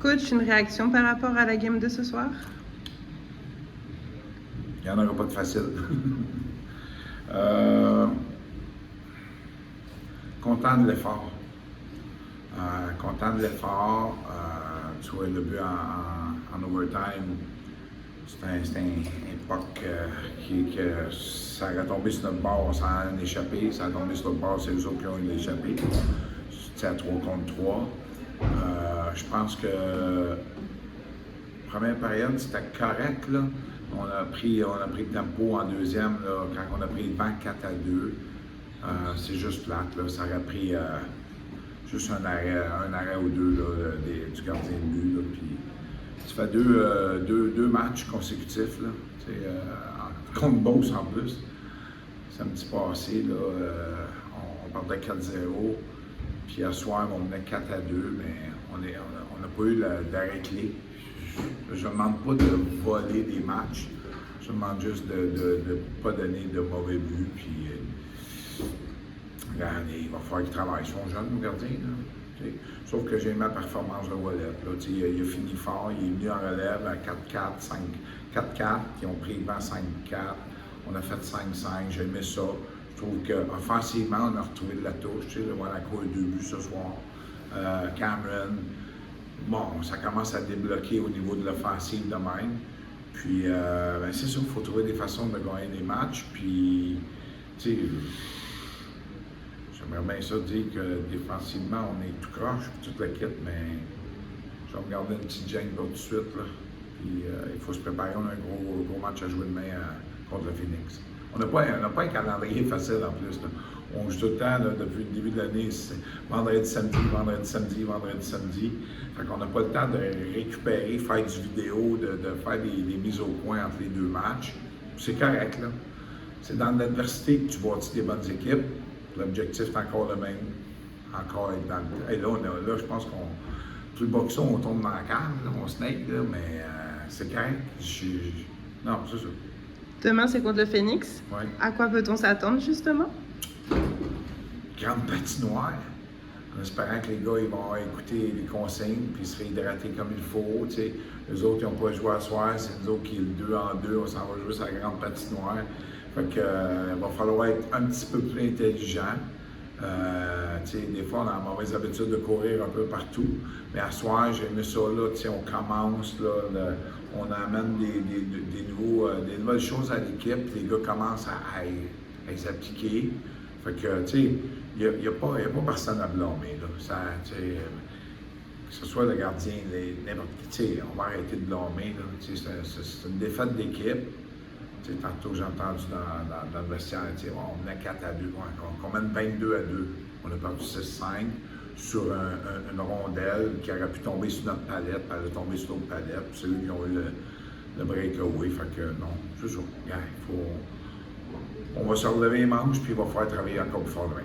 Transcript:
Coach, une réaction par rapport à la game de ce soir? Il n'y en aura pas de facile. Content de l'effort. Content de l'effort. Tu vois, le but en overtime, c'était un puck que ça a tombé sur notre bord, on s'en a échappé. Ça a tombé sur notre bord, c'est eux autres qui ont échappé. C'était à 3 contre 3. Je pense que première période, c'était correct, là. On a pris le tempo en deuxième, là, quand on a pris le banc 4-2. C'est juste plate, là. Ça aurait pris juste un arrêt ou deux là, du gardien de but. Là, puis, ça fait deux matchs consécutifs, là, contre Beauce en plus. Samedi passé, là, on partait 4-0. Puis à soir, on menait 4-2, mais on n'a pas eu d'arrêt clé. Je ne demande pas de voler des matchs. Je demande juste de ne pas donner de mauvais buts. Puis, il va falloir qu'ils travaillent. Ils sont jeunes, nos gardiens. Là, sauf que j'ai aimé la performance de Wallet. Là, il a fini fort. Il est venu en relève à 4-4, 4-4. Ils ont pris le vent 5-4. On a fait 5-5. J'ai aimé ça. Je trouve qu'offensivement, on a retrouvé de la touche. Le Monaco a 2 buts ce soir. Cameron. Bon, ça commence à débloquer au niveau de l'offensive de même. Puis, c'est sûr qu'il faut trouver des façons de gagner des matchs. Puis, tu sais, j'aimerais bien ça dire que défensivement, on est tout croche, toute l'équipe, mais je vais me garder une petite gêne tout de suite. Là. Puis, il faut se préparer. On a un gros match à jouer demain contre le Phoenix. On n'a pas un calendrier facile en plus. Là. On joue tout le temps, là, depuis le début de l'année, c'est vendredi, samedi, vendredi, samedi, vendredi, samedi. Fait qu'on n'a pas le temps de récupérer, faire du vidéo, de faire des mises au point entre les deux matchs. C'est correct, là. C'est dans l'adversité que tu bâtis des bonnes équipes. L'objectif est encore le même. Encore être dans le... Et là, je pense qu'on... Tout le boxon, on tombe dans la cave, là, on snake, là, mais c'est correct. Non, c'est ça. Demain, c'est contre le Phoenix. Ouais. À quoi peut-on s'attendre, justement? Grande patinoire, en espérant que les gars ils vont écouter les consignes puis se réhydrater comme il faut. T'sais. Les autres, ils n'ont pas joué à soir, c'est nous autres qui est le 2 en 2, on s'en va jouer sur la grande patinoire. Fait que, il va falloir être un petit peu plus intelligent. Des fois, on a la mauvaise habitude de courir un peu partout, mais à soir, j'ai aimé ça, là, on commence, là, on amène des nouvelles choses à l'équipe, les gars commencent à les appliquer. Fait que, tu sais, il n'y a pas personne à blâmer, là. Ça, que ce soit le gardien, n'importe qui, tu sais, on va arrêter de blâmer, là. C'est une défaite d'équipe. Tantôt, j'ai entendu dans le vestiaire, on menait 4-2, on mène 22-2. On a perdu 6-5 sur une rondelle qui aurait pu tomber sur notre palette, puis elle a tombé sur l'autre palette, puis c'est eux qui ont eu le breakaway. Fait que non, c'est ça. On va se relever les manches, puis il va falloir travailler encore plus fort demain.